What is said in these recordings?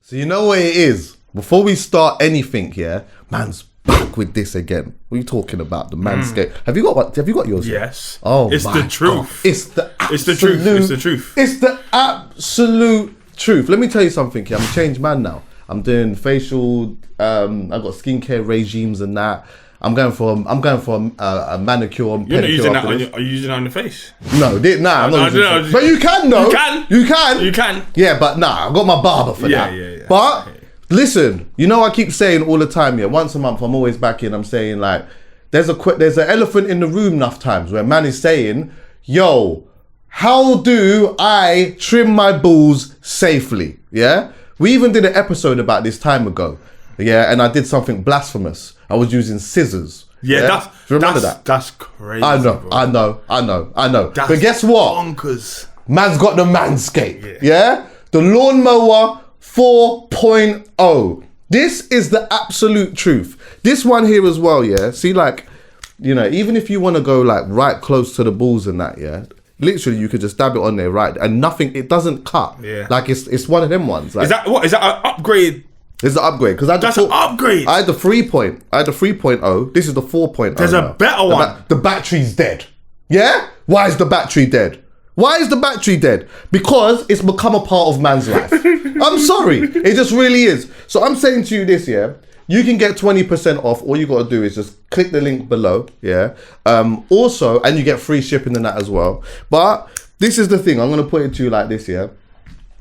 So you know what it is? Before we start anything here, man's back with this again. What are you talking about? The Manscaping. Have you got what? Have you got yours? Yes. Oh, it's my the truth. God. It's the truth. It's the truth. It's the absolute truth. Let me tell you something here. I'm a changed man now. I'm doing facial. I've got skincare regimes and that. I'm going for a manicure and pedicure. You're not using that on are you using it on the face? No, I'm not using it. But you can though. You can. Yeah, but I've got my barber for that. Yeah. But listen, I keep saying all the time, once a month I'm always back in, I'm saying like, there's an elephant in the room enough times where man is saying, yo, how do I trim my balls safely? Yeah? We even did an episode about this time ago. Yeah, and I did something blasphemous. I was using scissors. Yeah, remember that? That's crazy. I know. That's but guess what? Bonkers. Man's got the Manscaping. Yeah? The lawnmower 4.0. This is the absolute truth. This one here as well, yeah? See, like, even if you want to go like right close to the balls and that, yeah? Literally, you could just dab it on there, right? And nothing, it doesn't cut. Yeah. Like, it's one of them ones. Like, is that an upgrade? It's an upgrade because that's an upgrade. I had the 3.0. This is the 4.0. There's a better one. The battery's dead. Yeah? Why is the battery dead? Because it's become a part of man's life. I'm sorry. It just really is. So I'm saying to you this, yeah? You can get 20% off. All you got to do is just click the link below, yeah? Also, and you get free shipping and that as well. But this is the thing. I'm going to put it to you like this, yeah?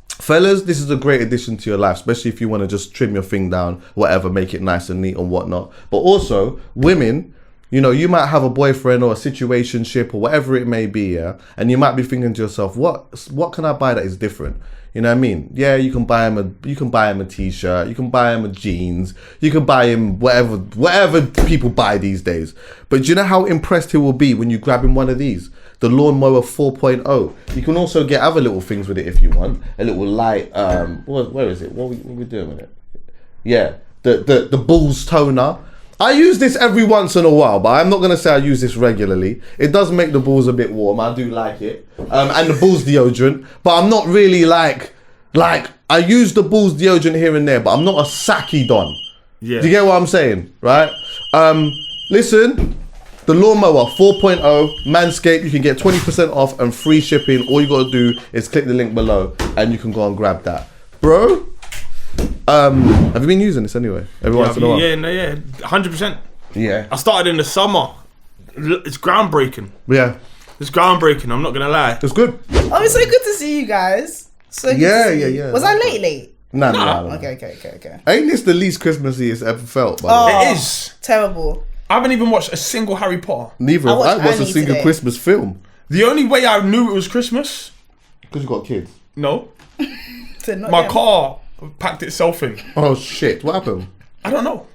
Fellas, this is a great addition to your life, especially if you want to just trim your thing down, whatever, make it nice and neat and whatnot. But also, women, you might have a boyfriend or a situationship or whatever it may be, yeah? And you might be thinking to yourself, what can I buy that is different? You know what I mean? Yeah, you can buy him a t-shirt, you can buy him a jeans, you can buy him whatever people buy these days. But do you know how impressed he will be when you grab him one of these? The lawnmower 4.0. You can also get other little things with it if you want. A little light, where is it? What are we doing with it? Yeah, the balls toner. I use this every once in a while, but I'm not going to say I use this regularly. It does make the balls a bit warm. I do like it. And the balls deodorant. But I'm not really like, I use the balls deodorant here and there, but I'm not a sacky don. Yeah. Do you get what I'm saying? Right? Listen, the lawnmower 4.0, Manscaped, you can get 20% off and free shipping. All you got to do is click the link below and you can go and grab that. Bro, have you been using this anyway? Every once in a while? Yeah, 100%. Yeah. I started in the summer. It's groundbreaking. Yeah. It's groundbreaking, I'm not going to lie. It's good. Oh, it's so good to see you guys. Yeah. Was I late? No. Okay. Ain't this the least Christmassy it's ever felt? It is. Terrible. I haven't even watched a single Harry Potter. Neither have I watched a single today. Christmas film. The only way I knew it was Christmas... Because you got kids? No. My car packed itself in. Oh shit, what happened? I don't know.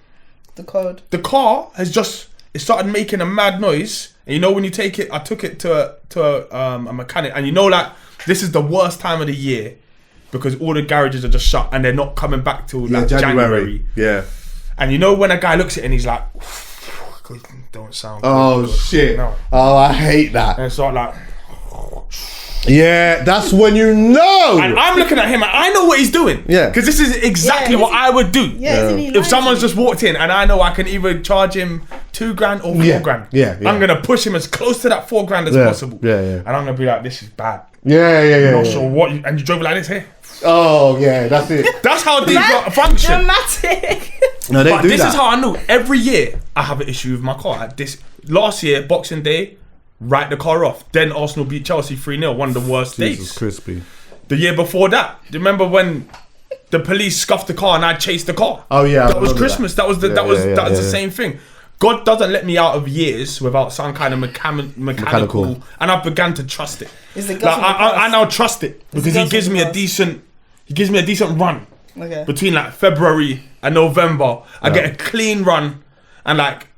The code. The car has it started making a mad noise. And when you take it, I took it to a mechanic. And like, this is the worst time of the year because all the garages are just shut and they're not coming back till like January. Yeah. And when a guy looks at it and he's like... Don't sound good. Shit. No. Oh, I hate that. And it's like... Yeah, that's when you know. And I'm looking at him and I know what he's doing. Yeah. Because this is exactly what I would do. Yeah. If someone's just walked in and I know I can either charge him $2,000 or $4,000. Yeah. I'm going to push him as close to that $4,000 as possible. Yeah. And I'm going to be like, this is bad. Yeah. I'm not sure what and you drove like this here. Oh, yeah, that's it. That's how these function. Dramatic. No, they do this that. is how I know. Every year I have an issue with my car. Last year, Boxing Day, write the car off. Then Arsenal beat Chelsea 3-0, one of the worst days. Crispy. The year before that, do you remember when the police scuffed the car and I chased the car? Oh yeah, that was Christmas. That was the same thing. God doesn't let me out of years without some kind of mechanical, and I began to trust it. I now trust it because he gives me a decent run. Okay. Between like February and November, I get a clean run, and like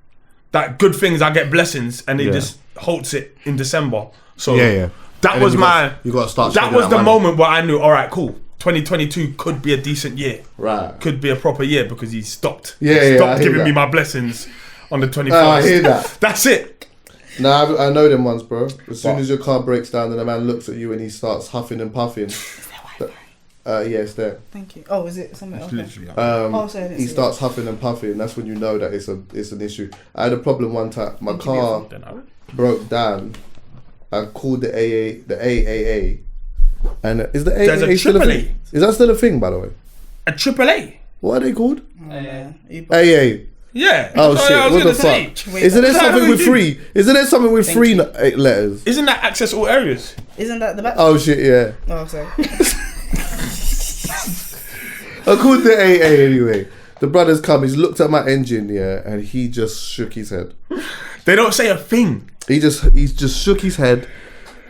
good things, I get blessings, and he just halts it in December. So that was you got to start. That was the moment where I knew, all right, cool. 2022 could be a decent year. Right. Could be a proper year because he stopped. Stopped giving me my blessings on the 21st. I hear that. That's it. Nah, I know them ones, bro. As soon as your car breaks down and the man looks at you and he starts huffing and puffing. Yeah, it's there. Thank you. Oh, is it something else? Literally. So He starts huffing and puffing, and that's when you know that it's an issue. I had a problem one time. My car broke down. I called the AAA, and is the AAA There's a still a AAA. thing? Is that still a thing, by the way? A AAA. What are they called? Uber. AA. Yeah. Oh That's shit! I was What the gonna fuck? say. Wait, Isn't there that's something how with we three? Isn't there something with Thank three you. letters? Isn't that access all areas? Isn't that the back? Oh shit! Yeah. Oh, sorry. I called the AA anyway. The brother's come. He's looked at my engine, yeah, and he just shook his head. They don't say a thing. He just shook his head,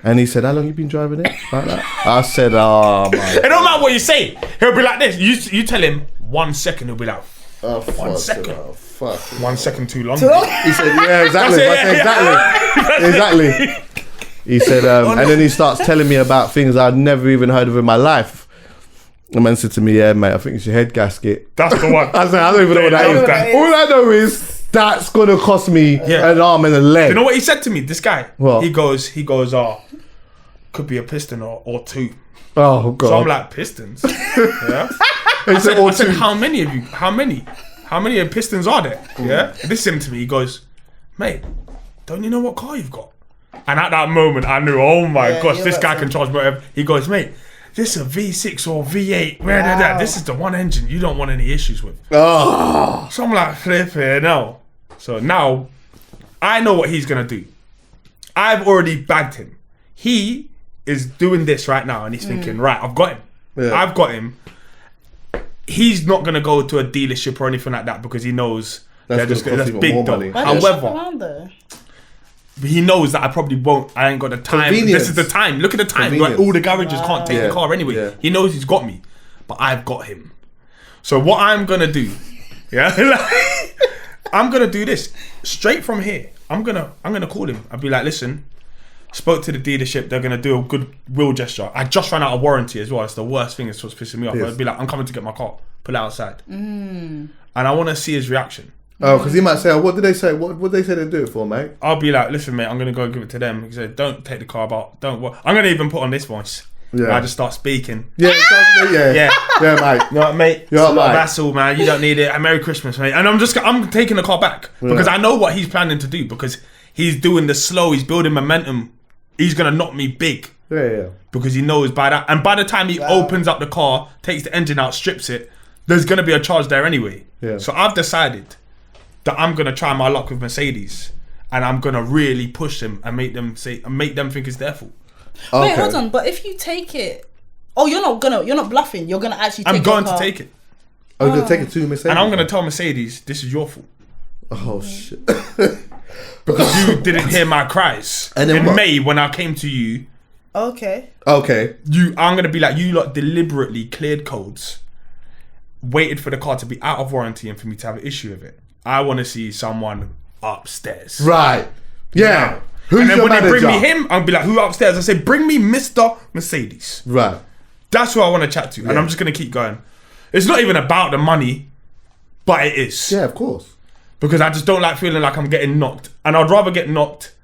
and he said, "How long you been driving it?" Like that. I said, "Oh my." It don't matter what you say. He'll be like this. You tell him 1 second. He'll be like, Oh, fuck. 1 second. Oh, fuck. 1 second too long. Too long? He said, "Yeah, exactly." That's it, I said, exactly. He said, and then he starts telling me about things I'd never even heard of in my life. The man said to me, "Yeah, mate, I think it's your head gasket." That's the one. I said, "I don't even know what that is. All I know is that's gonna cost me an arm and a leg." You know what he said to me? This guy. What? He goes, could be a piston or two. Oh god. So I'm like, pistons? Yeah. He said, "Or I said, two." how many of you? How many pistons are there? Yeah. This him to me. He goes, mate, don't you know what car you've got? And at that moment, I knew, oh my gosh, you're this about guy to- can charge me whatever. He goes, mate, this is a V6 or V8. Wow. This is the one engine you don't want any issues with. Oh. So I'm like, flipping no. So now, I know what he's gonna do. I've already bagged him. He is doing this right now, and he's thinking, right, I've got him. Yeah. I've got him. He's not gonna go to a dealership or anything like that because he knows That's that's gonna cost even big more though. money. Why don't you shop However, around there? he knows that I probably won't. I ain't got the time. Convenience. This is the time. Look at the time. Like, Convenience. all the garages can't take Yeah. the car anyway. Yeah. He knows he's got me, but I've got him. So what I'm gonna do, yeah, I'm gonna do this straight from here. I'm gonna call him. I'll be like, listen, spoke to the dealership. They're gonna do a good will gesture. I just ran out of warranty as well. It's the worst thing. It's what's pissing me off. Yes. I'd be like, I'm coming to get my car. Pull it outside, and I want to see his reaction. Oh, because he might say, "Oh, what did they say? What did they say to do it for, mate?" I'll be like, listen, mate, I'm gonna go give it to them. He said, don't take the car out. Don't. I'm gonna even put on this voice. Yeah. And I just start speaking. Yeah, yeah, Yeah. mate. You know what, mate? You're It's a lot of right. hassle, man. You don't need it. And Merry Christmas, mate. And I'm taking the car back because I know what he's planning to do because he's doing the slow. He's building momentum. He's gonna knock me big Yeah. because he knows by that. And by the time he opens up the car, takes the engine out, strips it, there's gonna be a charge there anyway. Yeah. So I've decided that I'm gonna try my luck with Mercedes, and I'm gonna really push them and make them think it's their fault. Okay. Wait, hold on. But if you take it, you're not bluffing. You're gonna actually. Take I'm going your car. to take it, Oh, you're gonna take it to Mercedes, and I'm gonna tell Mercedes this is your fault Oh shit. because you didn't hear my cries And then in what? May when I came to you. Okay. Okay. I'm gonna be like, you lot deliberately cleared codes, waited for the car to be out of warranty and for me to have an issue with it. I want to see someone upstairs. Right. Yeah. Who's and then your when manager? they bring me him, I'll be like, who upstairs? I say, bring me Mr. Mercedes. Right. That's who I want to chat to. And I'm just going to keep going. It's not even about the money, but it is. Yeah, of course. Because I just don't like feeling like I'm getting knocked. And I'd rather get knocked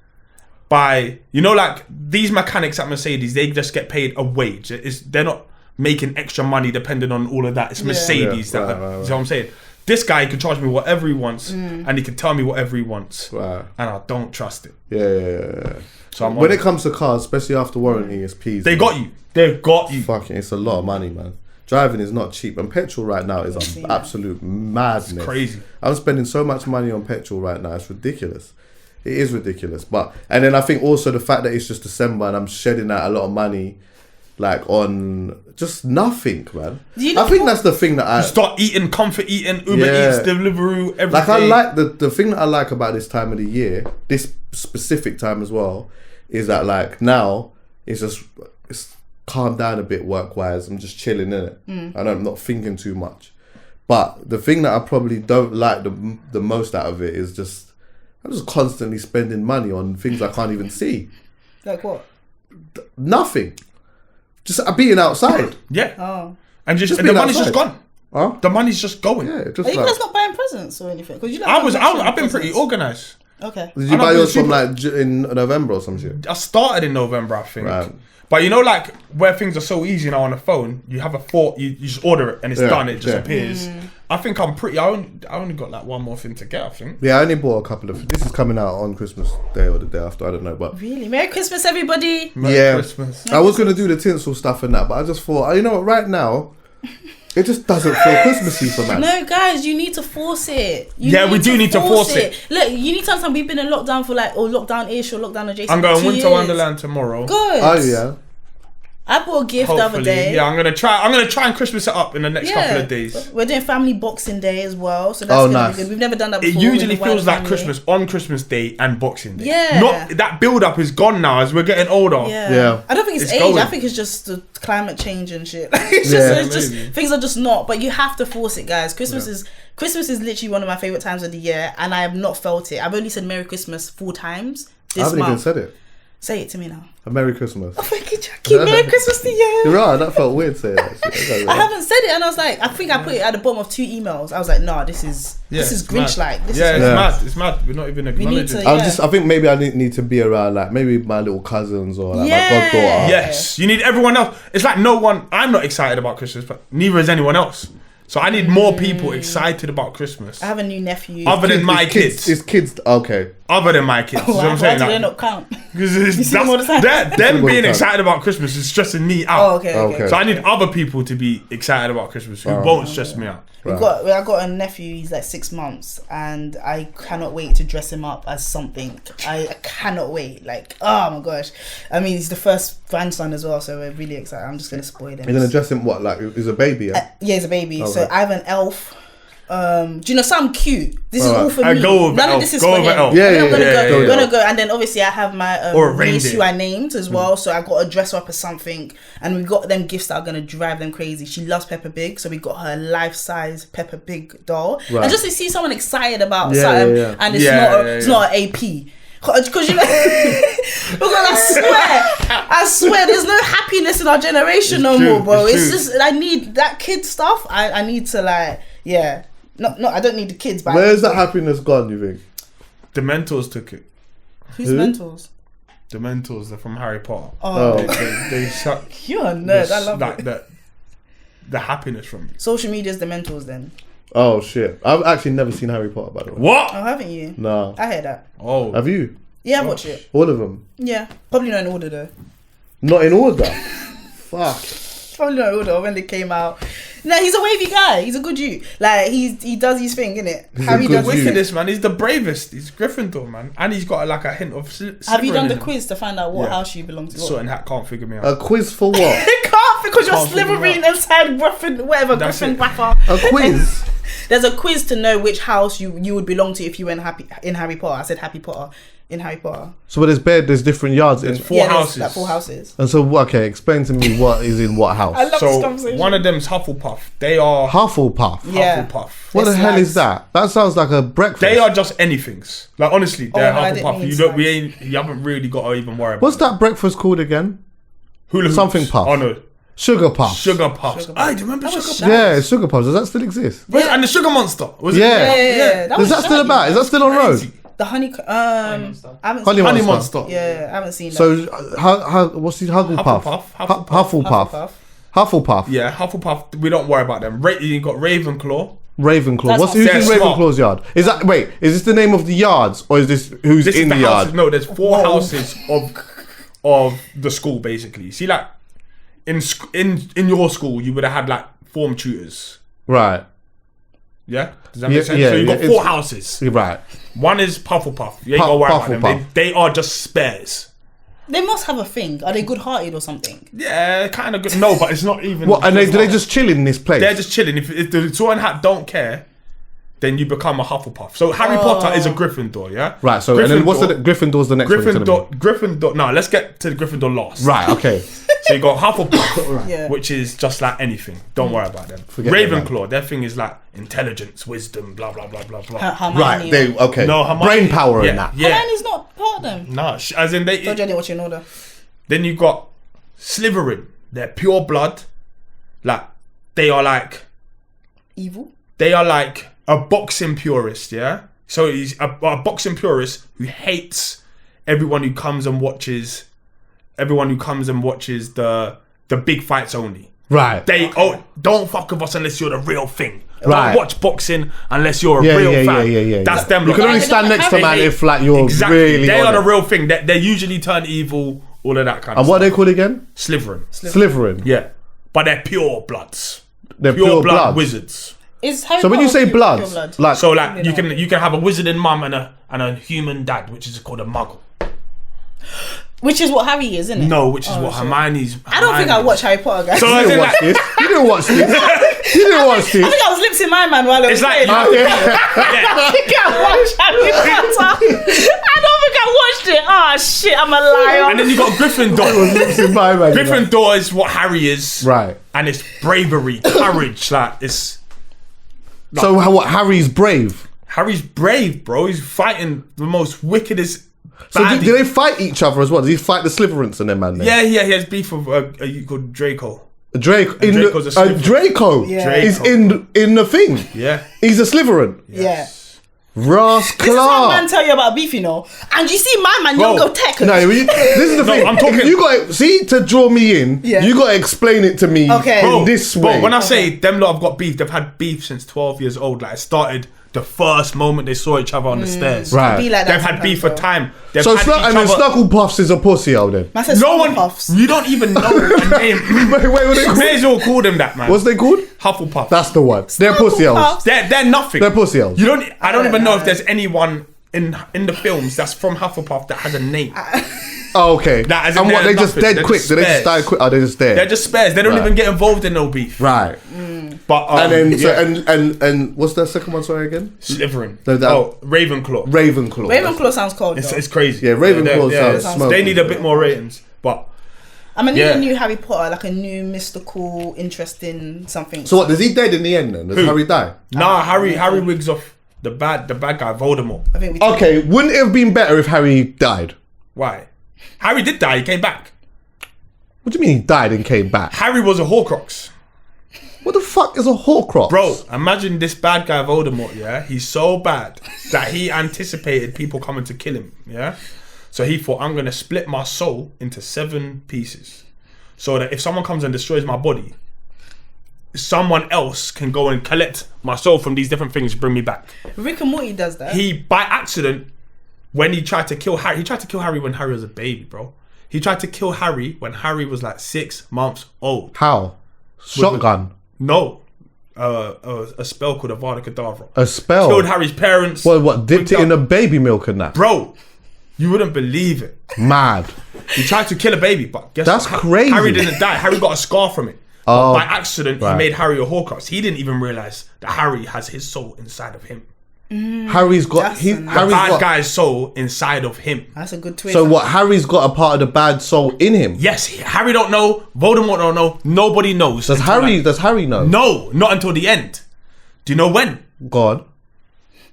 by, like these mechanics at Mercedes, they just get paid a wage. They're not making extra money depending on all of that. It's Mercedes. Yeah, That, right. You know what I'm saying? This guy can charge me whatever he wants and he can tell me whatever he wants. Right. And I don't trust it. Yeah. So I'm When on it comes to cars, especially after warranty, it's peas. They got you. They've got you. Fucking, it's a lot of money, man. Driving is not cheap, and petrol right now is an absolute madness. It's crazy. I'm spending so much money on petrol right now. It's ridiculous. It is ridiculous. And then I think also the fact that it's just December and I'm shedding out a lot of money, like on just nothing, man. I think that's the thing that I Start eating, comfort eating, Uber Yeah. Eats, Deliveroo, everything. like. I like the thing that I like about this time of the year, this specific time as well, is that like now it's calmed down a bit work wise. I'm just chilling in it, and I'm not thinking too much. But the thing that I probably don't like the most out of it is just I'm just constantly spending money on things I can't even see. Like what? Nothing. Just being outside. Yeah. Oh. And Just the being money's outside. just gone. Huh? The money's just going. Yeah, just Are you like. guys not buying presents or anything? Because you. I've been pretty organised. Okay. Did you I'm buy not yours being from like in November or some shit? I started in November, I think. Right. But you know, like where things are so easy now on the phone, you have a thought, you just order it and it's done. It just appears. I think I'm pretty. I only got like one more thing to get. I think. Yeah, I only bought a couple of. This is coming out on Christmas Day or the day after. I don't know, but Really, Merry Christmas, everybody. Merry Christmas. I was gonna do the tinsel stuff and that, but I just thought, you know what? Right now, it just doesn't feel Christmassy for man. No, guys, you need to force it. We do need to force it. Look, you need to understand we've been in lockdown for like, or lockdown-ish or lockdown adjacent. I'm going 2 Winter years. Wonderland tomorrow. Good. Oh yeah. I bought a gift the other day. Yeah, I'm gonna try and Christmas it up in the next couple of days. We're doing family Boxing Day as well, so that's gonna nice. be good. We've never done that It before. usually with the wider feels like family. Christmas on Christmas Day and Boxing Day. Yeah. Not that build up is gone now as we're getting older. Yeah. I don't think it's age. going. I think it's just the climate change and shit. It's just maybe. things are just not. But you have to force it, guys. Christmas is literally one of my favorite times of the year, and I have not felt it. I've only said Merry Christmas 4 times this I haven't even month. said it. Say it to me now. A Merry Christmas. Oh, thank you, Chuckie. Merry Christmas to you. You're right. That felt weird saying that shit. I haven't said it, and I was like, I think I put it at the bottom of 2 emails. I was like, nah, this is Grinch like. It's mad. It's mad. We're not even acknowledging. to- I think maybe I need to be around like maybe my little cousins or like my Yeah. goddaughter. Yes, you need everyone else. It's like no one. I'm not excited about Christmas, but neither is anyone else. So I need more people excited about Christmas. I have a new nephew. Other than my kids. It's kids. Okay. Other than my kids. You know what I'm Why saying? do they Like, not count? because You see them all the time? them all the being time. excited about Christmas is stressing me out. Oh, okay. Okay. So I need other people to be excited about Christmas who won't stress me out. I got a nephew. He's like 6 months, and I cannot wait to dress him up as something. I cannot wait. Like, oh my gosh! I mean, he's the first grandson as well, so we're really excited. I'm just gonna spoil him. You're gonna dress him what? Like he's a baby? Yeah. Yeah, he's a baby. Okay. So I have an elf. Do you know something cute? This is all for I me. go with None elf. of this is Go for with him. elf. Yeah, I'm yeah, gonna yeah, go. yeah, Gonna yeah. go. And then obviously I have my Or a niece reindeer. who I named as well. So I got to dress her up as something, and we got them gifts that are gonna drive them crazy. She loves Peppa Pig, so we got her life-size Peppa Pig doll. Right. And just to see someone excited about Yeah, something, yeah, yeah. and it's Yeah, not an AP. Because you know, because I swear, there's no happiness in our generation It's no true, more, bro. it's It's true. just I need that kid stuff. I need to like, yeah. No, I don't need the kids, but Where's that happiness gone? You think? The Mentors took it. who's Who? mentors? The Mentors, they're from Harry Potter. Oh, They suck you're a nerd. I love like it. the happiness from you. Social media's the mentors then. Oh shit! I've actually never seen Harry Potter, by the way. What? Oh, haven't you? No. I heard that. Oh, Have you? Yeah, I watched it. All of them? Yeah, probably not in order though. Not in order. Fuck. Probably not in order when they came out. No, he's a wavy guy. He's a good you. Like he does his thing, innit? He's Harry a good does his you. thing. wickedest man. He's the bravest. He's Gryffindor, man, and he's got like a hint of. Have you done the Slytherin in him. quiz to find out what Yeah. house you belong to? Sorting hat can't figure me out. A quiz for what? It can't because you're Can't figure Slytherin it inside Griffin, whatever, That's Griffin it. Graffer. A quiz? There's a quiz to know which house you would belong to if you were in Harry Potter. I said Happy Potter in Harry Potter. So there's different yards in. There's four There's houses. like 4 houses. And so okay, explain to me what is in what house? I love this So conversation. one of them's Hufflepuff. They are Hufflepuff. Yeah. Hufflepuff. What the They're hell slags. is that? That sounds like a breakfast. They are just anythings. Like honestly, they're no, I didn't Hufflepuff. mean You haven't really got to even worry about. What's that breakfast called again? Hula hoops. Something puff. Oh no, Sugar Puff. Sugar Puffs. Sugar I Puffs. do you remember That was Sugar shy. Puffs? Yeah, Sugar Puffs. Does that still exist? Yeah. And the Sugar Monster. Was Yeah. it? That Is that was still shaggy. about? Is that still on road? The honey? I haven't Honey seen Honey Monster. Monster. Yeah, I haven't seen that. So what's the Hufflepuff? Hufflepuff. Hufflepuff. Hufflepuff. Yeah, Hufflepuff. We don't worry about them. You got Ravenclaw. Ravenclaw. That's Who's not in fair. Smart. Ravenclaw's yard? Is that is this the name of the yards or is this who's This in is the the yard? houses. No, there's 4 Whoa. houses of the school basically. See, like in your school, you would have had like form tutors. Right. Yeah, does that Yeah, make sense? yeah, So you got yeah, 4 it's- houses. Right. One is Pufflepuff. You ain't gotta worry about them. Pufflepuff. They are just spares. They must have a thing. Are they good-hearted or something? Yeah, kind of good. No, but it's not even. What? And do they just chill in this place? They're just chilling. If the Sorting Hat don't care, then you become a Hufflepuff. So Harry Potter is a Gryffindor, yeah? Right. So and then what's the Gryffindor's the next one? you're telling me? Gryffindor. No, let's get to the Gryffindor last. Right. Okay. So you got Hufflepuff, Yeah. which is just like anything. Don't worry about them. Forget them, Ravenclaw, their thing is like intelligence, wisdom, blah blah blah blah blah. Hermione. Right. They okay. No, Hermione, brain power yeah, in that. Yeah. Hermione's not part of them. No, as in they. Told you I didn't watch it in order. Then you got Slytherin. They're pure blood. Like they are like Evil. a boxing purist, yeah? So he's a boxing purist who hates everyone who comes and watches everyone who comes and watches the big fights only. Right. Don't fuck with us unless you're the real thing. Right. Don't watch boxing unless you're a real fan. Yeah. That's them. You can only stand next to man if like you're really. They on are the it. real thing. They usually turn evil. All of that kind of And stuff. what are they called again? Slytherin. Yeah, but they're pure bloods. They're Pure blood bloods. wizards. Is Harry So when you Potter say pure bloods, blood? like So like you can have a wizarding mum and a human dad, which is called a muggle. Which is what Harry is, isn't it? No, which is what shit. Hermione's. I don't think I watched Harry Potter, guys. So you as in didn't watch like, this. You didn't watch this. You didn't watch I this. think I was lipsing my man while I was it's like playing. I think I watched Harry Potter. I don't think I watched it. Oh shit, I'm a liar. and then you got Gryffindor. Listen, my man, you know. Gryffindor is what Harry is, Right. and it's bravery, courage. Like it's So what? Harry's brave. Harry's brave, bro. He's fighting the most wickedest. So baddie. do they fight each other as well? Does he fight the Slytherins and them man? Then? Yeah, he has beef with a you called Draco. Draco. Draco's a Slytherin. Draco Yeah. is in the thing. Yeah. He's a Slytherin. Yeah. Ross This is how man Clark. tell you about beef, you know. And you see my man, Bro. you go tech. No, this is the No, thing. I'm talking- If you got to draw me in. Yeah. You got to explain it to me Okay. in this way. But when I say them lot have got beef, they've had beef since 12 years old. Like it started the first moment they saw each other on the stairs. Right. Be like that They've had beef for sometimes, time. They've so had and then Snugglepuffs is a pussy out then. Man says no one. puffs. You don't even know the name. Wait, what they called? May as well call them that, man. What's they called? Hufflepuff. That's the one. They're pussy owls. They're nothing. They're pussy owls. You don't. I don't even know if know. there's anyone in the films that's from Hufflepuff that has a name. Oh, okay. Nah, as in And what? they're They just nothing. dead They're quick. just Do they just spares. die quick? Oh, they just there. They're just spares. They don't Right. even get involved in no beef. Right. But And then so yeah. and what's the second one? Sorry again. Slytherin. No, that- Oh, Ravenclaw. Ravenclaw. Ravenclaw sounds cold. It's, though. it's crazy. Yeah, Ravenclaw They're- sounds they smoky. need a bit more ratings, but I mean, Yeah. a new Harry Potter, like a new mystical, interesting something. So what? Does he dead in the end then? Does Who? Harry die? nah. Harry wigs off the bad guy Voldemort. I think we Okay. Wouldn't it have been better if Harry died? Why? Harry did die. He came back. What do you mean he died and came back? Harry was a Horcrux. What the fuck is a Horcrux? Bro, imagine this bad guy Voldemort, yeah? He's so bad that he anticipated people coming to kill him, yeah? So he thought, I'm going to split my soul into 7 pieces. So that if someone comes and destroys my body, someone else can go and collect my soul from these different things to bring me back. Rick and Morty does that. He, by accident, when he tried to kill Harry, he tried to kill Harry when Harry was a baby, bro. He tried to kill Harry when Harry was like 6 months old. How? Shotgun. No. A spell called Avada Kedavra. A spell. Killed Harry's parents. What? Dipped it in a baby milk and that. Bro, you wouldn't believe it. Mad. He tried to kill a baby, but guess That's what? crazy. Harry didn't die. Harry got a scar from it. Oh, But by accident, right. he made Harry a Horcrux. He didn't even realize that Harry has his soul inside of him. Harry's got. That's He, a nice- Harry's Bad got. guy's soul inside of him. That's a good twist. So what? Harry's got a part of the bad soul in him. Yes, Harry don't know. Voldemort don't know. Nobody knows. Does until Harry? that- Does Harry know? No, not until the end. Do you know when? God.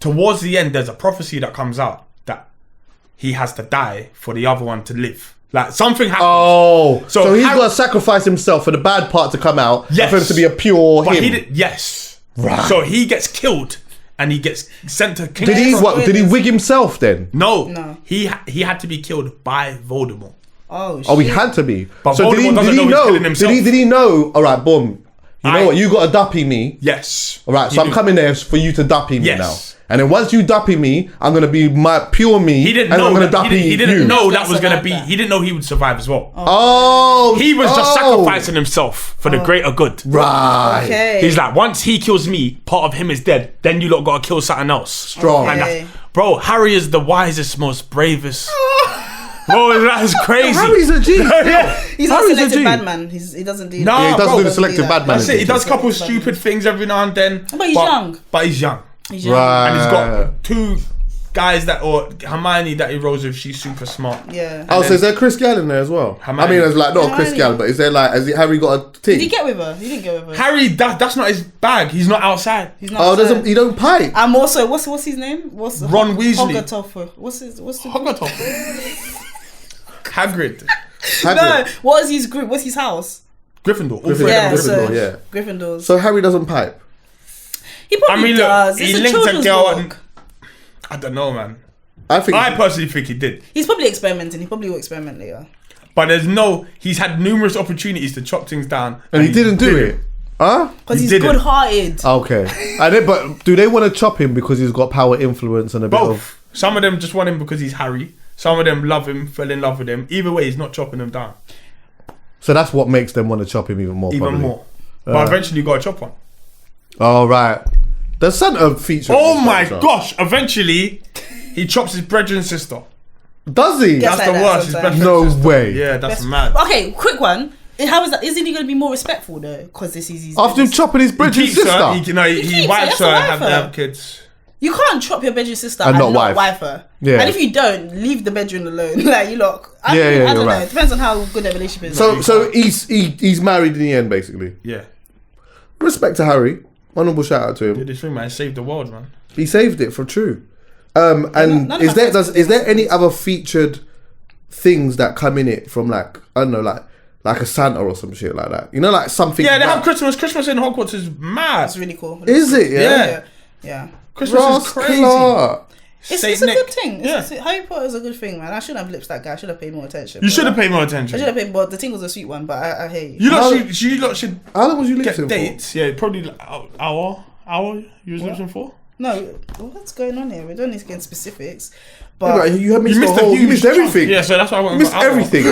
Towards the end, there's a prophecy that comes out that he has to die for the other one to live. Like something happens. Oh, so he's Harry- got to sacrifice himself for the bad part to come out. Yes. And for him to be a pure But him. he did, yes. Right. So he gets killed and he gets sent to King. Did he? What? Did he wig himself then? No. He had to be killed by Voldemort. oh, shit. Oh, he had to be. But so did he? Voldemort doesn't Did he know he's know? killing himself. Did he know? All right, boom. You know what? You got to duppy me. Yes. All right, He so I'm knew. coming there for you to duppy me Yes. now. And then once you duppy me, I'm gonna be my pure me. He didn't and know. I'm gonna That, duppy he didn't you. know that That's was gonna about be. that. He didn't know he would survive as well. Oh, He was just oh. sacrificing himself for the greater good. Right. Okay. He's like, once he kills me, part of him is dead. Then you lot gotta kill something else. Strong. And Okay. bro, Harry is the wisest, most bravest. Bro, that's crazy. Harry's a G. He's not Harry's a selected G. bad man. He doesn't do Nah, Yeah, he doesn't bro, do the doesn't selective do bad that. man. That's it. He does a couple Selective bad stupid things every now and then. But he's young. But he's young. He's young. Right. And he's got 2 guys that, or Hermione that he rolls with, she's super smart. Yeah. Oh, so is there Chris Gall in there as well? Hermione. I mean, it's like not Chris Hermione. Gall, but is there like has Harry got a team? Did he get with her? He didn't get with her. Harry, that's not his bag. He's not outside. He's not. Oh, outside. doesn't he don't pipe? I'm also what's his name? What's Ron Weasley. Hoggetoffer. What's the Hoggetoffer. Hagrid. No, what is his group? What's his house? Gryffindor. All Gryffindor. 3 of Yeah, them so Gryffindor. yeah. Gryffindors. So Harry doesn't pipe. he probably I mean, look, does. he It's a linked a children's girl book. and- I don't know, man. I think. I personally think he did. He's probably experimenting. He probably will experiment later. But he's had numerous opportunities to chop things down. And he didn't do it. Huh? Because he's didn't. good-hearted. Okay. But do they want to chop him because he's got power, influence, and a bit Both. of... Some of them just want him because he's Harry. Some of them love him, fell in love with him. Either way, he's not chopping them down. So that's what makes them want to chop him even more. Even probably. more. But eventually you got to chop one. Oh, right. The Santa feature. Oh my gosh. Eventually, he chops his brethren's sister. Does he? Yeah. That's like the that worst. His sometimes. brethren's sister. No way. Yeah, that's mad. Okay, quick one. How is that? Isn't he going to be more respectful though? Because this is his. After him chopping his He brethren's keeps sister. her. He keeps her, wipes that's a her, wife have her. them kids. You can't chop your bedroom sister And and not not wife. her. Yeah. And if you don't, leave the bedroom alone. Like you lot. I Yeah, don't you're know. right. It depends on how good their relationship is. So he's married in the end, basically. Yeah. Respect to Harry. Honourable shout out to him. Did this thing, man. Saved the world, man. He saved it for true. And none of is my there friends is there did any other featured things that come in it from like I don't know like a Santa or some shit like that? You know, like something. Yeah, they that- have Christmas. Christmas in Hogwarts is mad. That's really cool. Is it? Yeah. Yeah. Christmas Ross is crazy. Clark. It's Saint a Nick. good thing. Yeah. Harry Potter is a good thing, man. I shouldn't have lips that guy. I should have paid more attention. You should have But paid more I attention. should have paid more. The thing was a sweet one, but I hate you. You How- lot should How long was you get listening for? dates. Yeah, probably like hour. You was listening for? No, what's going on here? We don't need to get into specifics. Yeah, But but you missed the a whole. You huge missed chunk. everything. Yeah, so that's why I went You missed for hour. everything.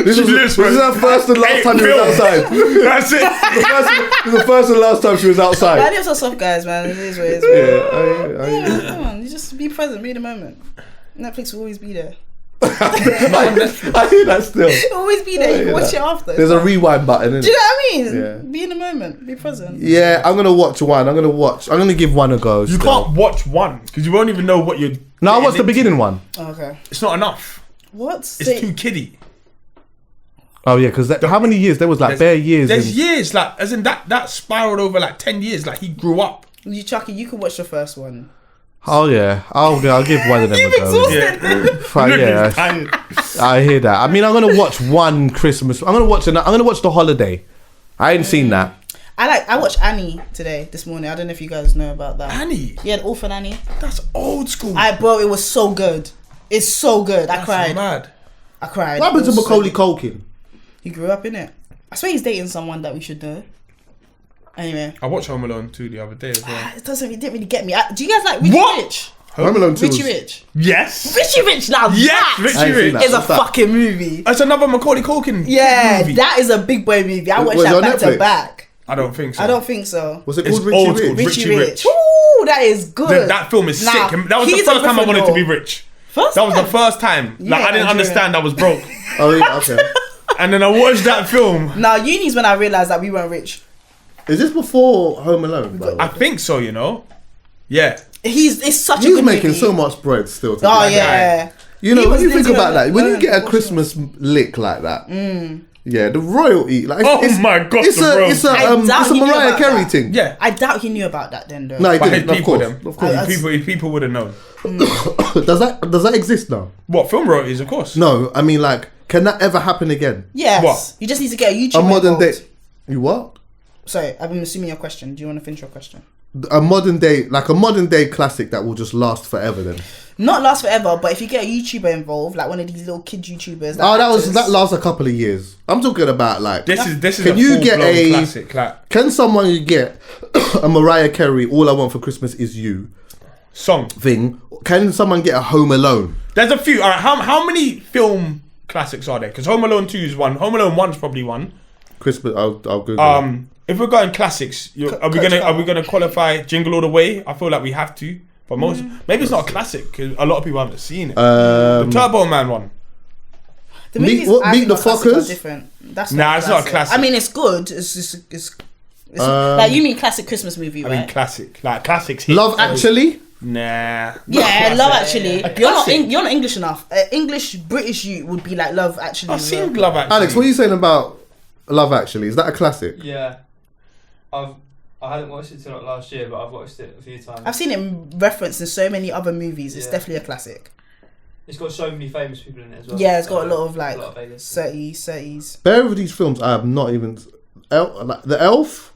This lives for is our first and last time she was outside. That's it. The first and last time she was outside. I are so soft, guys, man. It is what it is. Yeah, Yeah, man, come on. You just be present, be in the moment. Netflix will always be there. I hear that still. It'll always be there. You can watch it after. There's a rewind button, isn't Do you it? know what I mean? Yeah. Be in the moment. Be present. Yeah, I'm gonna watch one. I'm gonna give one a go. You can't watch one because you won't even know what you're. No, I getting watched the into. beginning one. Okay. It's not enough. What? It's too kiddie. Oh yeah, because how many years? There was like bare years. There's in- years, like as in that spiraled over like 10 years. Like he grew up. You, Chucky, you can watch the first one. Oh yeah, I'll give one of them You've a go. exhausted. Fine, yeah, I hear that. I mean, I'm gonna watch one Christmas. I'm gonna watch The Holiday. I ain't seen that. I watched Annie this morning. I don't know if you guys know about that. Annie. Yeah, the Orphan Annie. That's old school. Bro, it was so good. It's so good. I That's cried. mad. I cried. What happened It to was so Macaulay good. Culkin? He grew up in it. I swear he's dating someone that we should know. Anyway. I watched Home Alone 2 the other day as well. It didn't really get me. Do you guys like Richie What? Rich? Home Alone 2 Richie was- Rich. Yes. Richie Rich now. Yes, that Richie I ain't seen Rich. that. is a What's that? fucking movie. That's another Macaulay Culkin Yeah, movie. that is a big boy movie. I watched Was it that on back Netflix? to back. I don't think so. I don't think so. Was it It's called Richie old school. Rich? Richie Richie Rich. Rich. Ooh, that is good. That film is Now, sick. That was the he's first a time I wanted to be Gryffindor. rich. First That was the time? first time. Yeah, Like I didn't Nigerian. understand I was broke. Oh yeah, okay. And then I watched that film. Now, uni's when I realised that we weren't rich. Is this before Home Alone? By the way? I think so, you know. Yeah. It's such a He's good making movie. so much bread still. To Oh do. yeah. You know, He when was you think literally about that, when you learning get a what Christmas lick like that, yeah, the royalty, like, Oh my God, it's the a, royalty. it's a, I doubt it's a he knew Mariah about Carey that. thing. Yeah. I doubt he knew about that then, though. No, he But his didn't. Of people, course, them. of course. People would have known. Does that exist now? What film royalties? Of course. No, I mean, like, can that ever happen again? Yes. What? You just need to get a YouTube. A modern day, involved. you what? Sorry, I've been assuming your question. Do you want to finish your question? A modern day classic that will just last forever. Then. Not last forever, but if you get a YouTuber involved, like one of these little kid YouTubers. Oh, actors- that lasts a couple of years. I'm talking about like. This is Can a you get full-blown a- classic. Like Can someone get a Mariah Carey "All I Want for Christmas Is You" song. thing? Can someone get a Home Alone? There's a few. All right. How many film classics are there? Because Home Alone 2 is one. Home Alone 1's probably one. Christmas. I'll Google. it. If we're going classics, are we gonna qualify Jingle All the Way? I feel like we have to. For most, maybe it's not a classic because a lot of people haven't seen it. The Turbo Man one. The Meet- movies what, I Meet think the are classic are Fockers? different. That's Nah, it's not a classic. I mean, it's good. It's just it's like you mean classic Christmas movie, I right? mean classic, like classics. hit. Love Actually. Nah. Yeah, Love Actually. You're not classic. you're not English enough. English British you would be like Love Actually. I've as seen well. Love Actually. Alex, what are you saying about Love Actually? Is that a classic? Yeah, I hadn't watched it till like last year, but I've watched it a few times. I've seen it referenced in so many other movies. It's Yeah. definitely a classic. It's got so many famous people in it as well. Yeah, it's got a lot of like A lot of A-list. 30s. Bear with these films. I have not even like The Elf.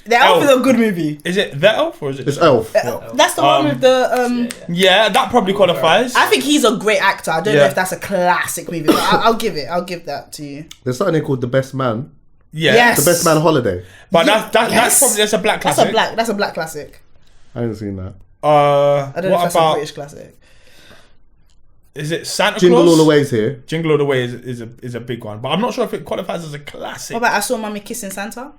The Elf is a good movie. Is it The Elf or is it? It's Elf. That's the one with the. Yeah, that probably qualifies. I think he's a great actor. I don't know if that's a classic movie, but I'll give that to you. There's something called The Best Man. Yeah. Yes. The Best Man Holiday. But that's probably a black classic. That's a black classic. I haven't seen that. I don't know if that's a British classic. Is it Santa Jingle Claus? All the Way's here. Jingle All the Way is a big one, but I'm not sure if it qualifies as a classic. What about I Saw Mommy Kissing Santa?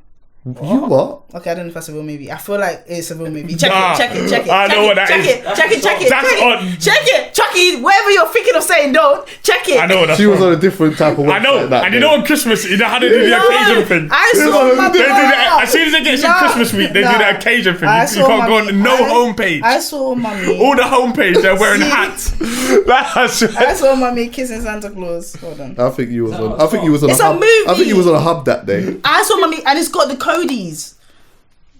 You what? Okay, I don't know if that's a real movie. I feel like it's a real movie. Check it. I know what that is. Check it. That's on. Check it. Chuckie, whatever you're thinking of saying, don't. Check it. I know what that's She was from. on a different type of website. I know. that And you day. know on Christmas, you know how they do the occasion thing. I saw Mommy. They do that as soon as they get to Christmas week. They do the occasion thing. You can't go on no homepage. I saw Mommy. All the homepage, they're wearing hats. I saw Mommy kissing Santa Claus. Hold on. I think you was on. I think you was on It's a a hub. movie. I think you was on a hub that day. I saw Mommy, and it's got the Codys.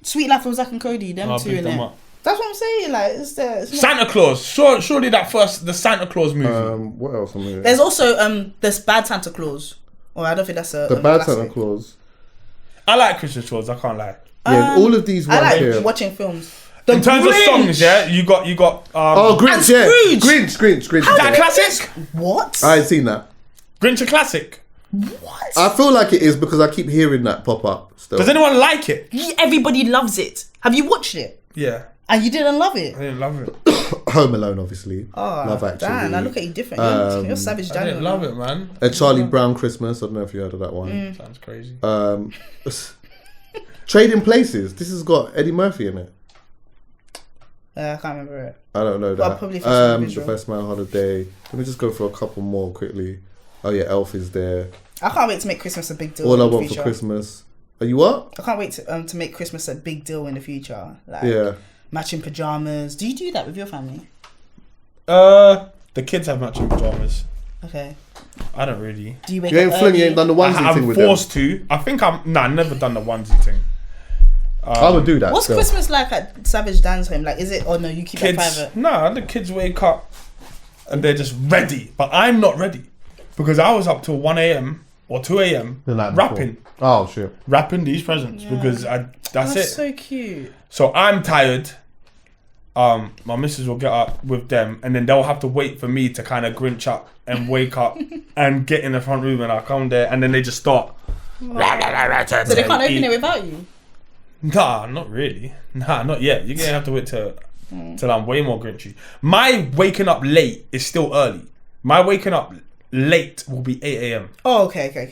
Sweet Life of Zack and Cody, them I'll two pick in them it. up. That's what I'm saying. Like, it's there. It's not- Santa Claus. Surely the Santa Claus movie. What else? On there? There's also this Bad Santa Claus. Or I don't think that's a The Bad classic. Santa Claus. I like Christmas Claus. I can't lie. Yeah, all of these ones I like here. watching films. In terms of songs, yeah, you got. Oh, Grinch, And yeah. Scrooge. Grinch. Is that a classic? What? I ain't seen that. Grinch a classic. What? I feel like it is because I keep hearing that pop up still. Does anyone like it? Everybody loves it. Have you watched it? Yeah, And you didn't love it? I didn't love it. Home Alone, obviously. Oh, Love Actually. damn, I look at you different. You're Savage I Daniel. didn't love it, man. A Charlie Brown Christmas. I don't know if you heard of that one. Sounds crazy. Trading Places. This has got Eddie Murphy in it. I can't remember it. I don't know Well, that. probably for some The visual. Best Man Holiday. Let me just go for a couple more quickly. Oh yeah, Elf is there. I can't wait to make Christmas a big deal. All in I the Want future. for Christmas. Are you what? I can't wait to make Christmas a big deal in the future. Like Yeah. matching pajamas. Do you do that with your family? The kids have matching pajamas. Okay. I don't really. Do you wake You ain't up fling, you early? ain't done the onesie thing I'm with them. forced to. I think I've never done the onesie thing. I would do that. What's still. Christmas like at Savage Dan's home? Like, is it? Oh no, you keep it Kids, private. nah, the kids wake up and they're just ready, but I'm not ready because I was up till 1 a.m. or 2 a.m. The night before. wrapping Oh shit. these presents because that's it. So cute. So I'm tired. My missus will get up with them, and then they'll have to wait for me to kind of grinch up and wake up and get in the front room, and I come there, and then they just start. So they can't open it without you. Nah, not really. Nah, not yet. You're gonna have to wait till I'm way more grinchy. My waking up late is still early. My waking up late will be 8 a.m. Oh, okay.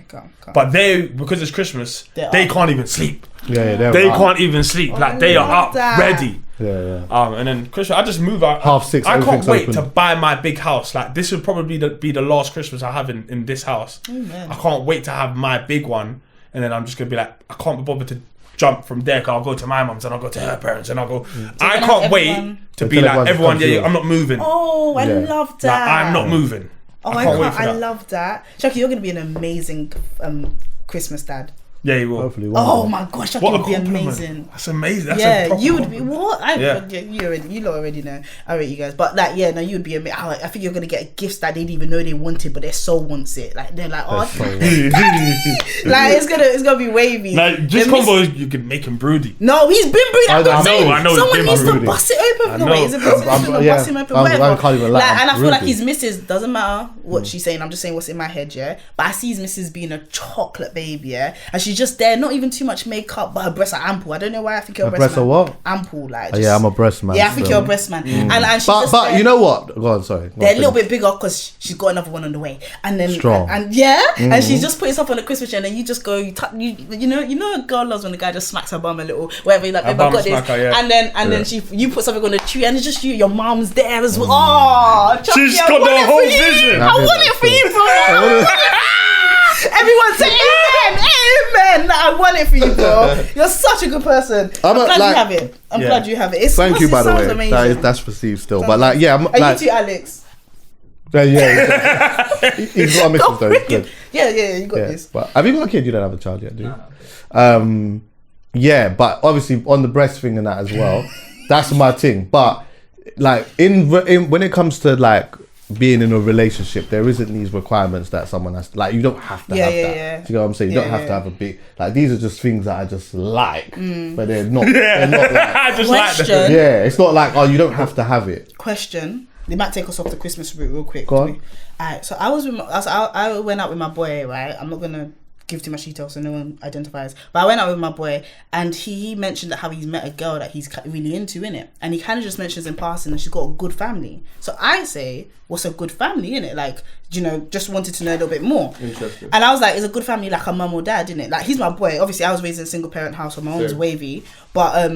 Come. But because it's Christmas, they can't even sleep. Yeah, They can't even sleep. Like they are love up, that. ready. Yeah. And then Christmas, I just move out. 6:30, I can't everything's wait open. to buy my big house. Like this would probably be the last Christmas I have in this house. man. I can't wait to have my big one, and then I'm just gonna be like, I can't be bothered to jump from there. Cause I'll go to my mum's and I'll go to her parents and I'll go. I gonna can't have wait everyone- to be Until like everyone. everyone Yeah, comes I'm not moving. Oh, I Yeah. love Like, that. I'm not moving. Oh, I can't wait for I that. love that. Chucky, you're gonna be an amazing Christmas dad. Yeah, you will. Hopefully one Oh day. my gosh, Chucky What a would be compliment. amazing. That's amazing. That's a Yeah, proper you would be compliment. what? Yeah. You lot already know. I rate you guys, but like, yeah, no, you would be amazing. I think you're gonna get gifts that they didn't even know they wanted, but their soul wants it. Like they're like, oh, like it's gonna be wavy. Like just The miss- combo, you can make him broody. No, he's been broody. I I'm not know, saying I know he's someone been needs to broody. bust it open. I No, know. wait, is it possible I'm- to yeah, bust him open? I Whatever. can't even lie, Like, I'm and I feel like broody. his missus doesn't matter what she's saying. I'm just saying what's in my head, yeah. But I see his missus being a chocolate baby, yeah, and she's just there, not even too much makeup, but her breasts are ample. I don't know why I think you're a Her breast breasts are man. what? Ample, like. Oh, yeah, I'm a breast man. Yeah, I think still. you're a breast man, and she's just But there. you know what? Go on, sorry. Go They're on, a little finish. bit bigger because she's got another one on the way, and then Strong. and yeah, and she's just put herself on a Christmas tree, and then you just go, you know, a girl loves when the guy just smacks her bum a little, whatever. Like, A babe, I bum got this, smacker, yeah. and then you put something on the tree, and it's just you. Your mom's there as well. Oh, Chucky, She's I got want the it whole for you. vision. I want it for you, bro. Everyone say amen. I want it for you, bro. You're such a good person. I'm glad you have it. I'm Yeah. glad you have it. Thank you, by the way. Amazing. That's received still. But like, yeah, I'm Are like, you too, Alex? yeah. He's got a missus though. It's good. Yeah, you got Yeah. this. But have you got a kid? You don't have a child yet, do you? Yeah, but obviously on the breast thing and that as well. That's my thing. But like in when it comes to like being in a relationship, there isn't these requirements that someone has. Like, you don't have to have that. Yeah. Do you know what I'm saying? You don't have to have a big. Like, these are just things that I just like, but they're not. They're not like. I just like Question. that. Yeah, it's not like, oh, you don't have to have it. Question. They might take us off the Christmas route real quick. Go on. Alright, so I went out with my boy, right? I'm not gonna give too much detail so no one identifies. But I went out with my boy, and he mentioned that how he's met a girl that he's really into, innit? And he kind of just mentions in passing that she's got a good family. So I say, what's a good family, innit? Like, you know, just wanted to know a little bit more. Interesting. And I was like, is a good family like a mum or dad, innit? Like, he's my boy. Obviously, I was raised in a single parent house, so my mom's wavy. But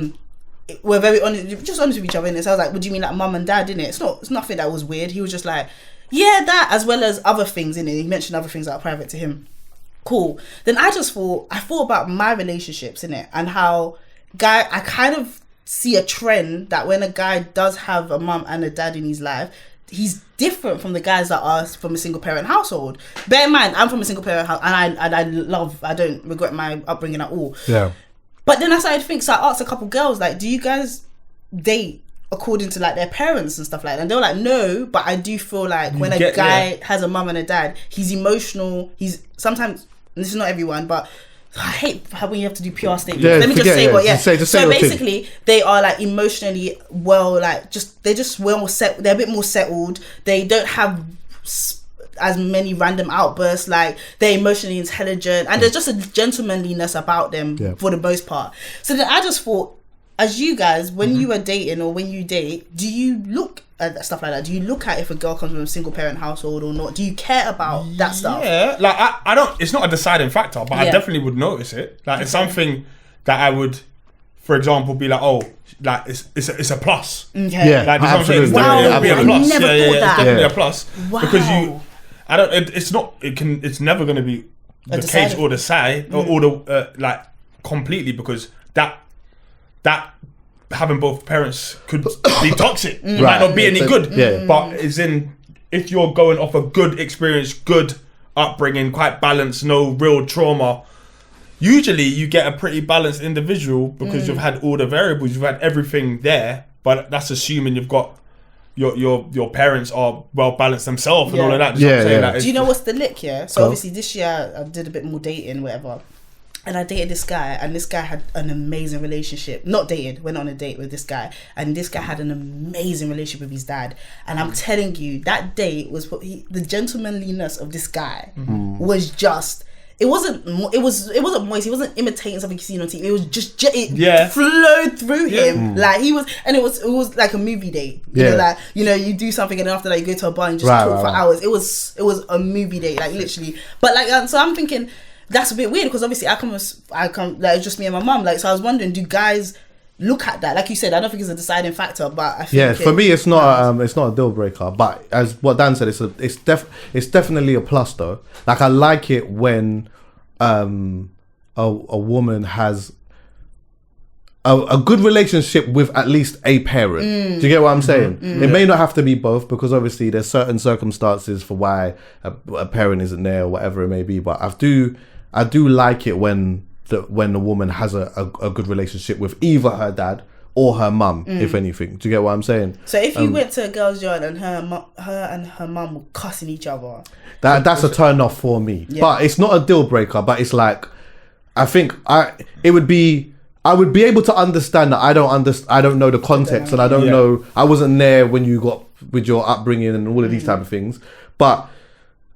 we're very honest, just honest with each other, innit? So I was like, what do you mean like mum and dad, innit? It's nothing that was weird. He was just like, yeah, that, as well as other things, innit? He mentioned other things that are private to him. Cool. Then I thought about my relationships, innit? And how I kind of see a trend that when a guy does have a mum and a dad in his life, he's different from the guys that are from a single parent household. Bear in mind, I'm from a single parent house, and I don't regret my upbringing at all. Yeah. But then I started to think, so I asked a couple girls, like, do you guys date according to like their parents and stuff like that? And they were like, no, but I do feel like when a guy has a mum and a dad, he's emotional. He's sometimes, and this is not everyone, but I hate how when you have to do PR statements. Yeah, Let me just say what, yeah. Just say so your thing. basically, they are like emotionally well, like they're just well set. They're a bit more settled. They don't have as many random outbursts. Like, they're emotionally intelligent, and there's just a gentlemanliness about them for the most part. So then I just thought, as you guys, when you are dating or when you date, do you look at stuff like that? Do you look at if a girl comes from a single parent household or not? Do you care about that stuff? Yeah, like I don't. It's not a deciding factor, but I definitely would notice it. Like, it's something that I would, for example, be like, oh, like it's a plus. Okay. Yeah, Like, this absolutely. is what I'm saying. It's definitely a plus. I never thought that. It's definitely a plus. Wow. Because I don't. It's not. It's never going to be the case or the side or the like completely, because that having both parents could be toxic. It might not be any good. Yeah. But it's in, if you're going off a good experience, good upbringing, quite balanced, no real trauma, usually you get a pretty balanced individual because you've had all the variables, you've had everything there. But that's assuming you've got your parents are well balanced themselves and all of that. Do you know what I'm saying? Like, do you know what's the lick? Yeah. So obviously this year I did a bit more dating, whatever. And I dated this guy, and this guy had an amazing relationship. Not dated, went on a date with this guy, and this guy had an amazing relationship with his dad. And I'm telling you, that date was the gentlemanliness of this guy was just. It wasn't moist. He wasn't imitating something you see on TV. It was just it flowed through him. Like, he was, and it was like a movie date. You know, like, you know, you do something and then after that you go to a bar and just talk for hours. It was a movie date, like, literally. But like, so I'm thinking, that's a bit weird, because obviously I come like, it's just me and my mum. Like, so I was wondering, do guys look at that? Like you said, I don't think it's a deciding factor, but I think for me it's not a deal breaker. But as what Dan said, it's definitely a plus though. Like, I like it when a woman has a good relationship with at least a parent. Do you get what I'm saying? It may not have to be both, because obviously there's certain circumstances for why a parent isn't there or whatever it may be. But I do like it when the woman has a good relationship with either her dad or her mum, if anything. Do you get what I'm saying? So if you went to a girl's yard and her and her mum were cussing each other, that's a turn off for me. Yeah. But it's not a deal breaker. But it's like, I think I would be able to understand that I don't know the context, and I don't know. I wasn't there when you got with your upbringing and all of these type of things. But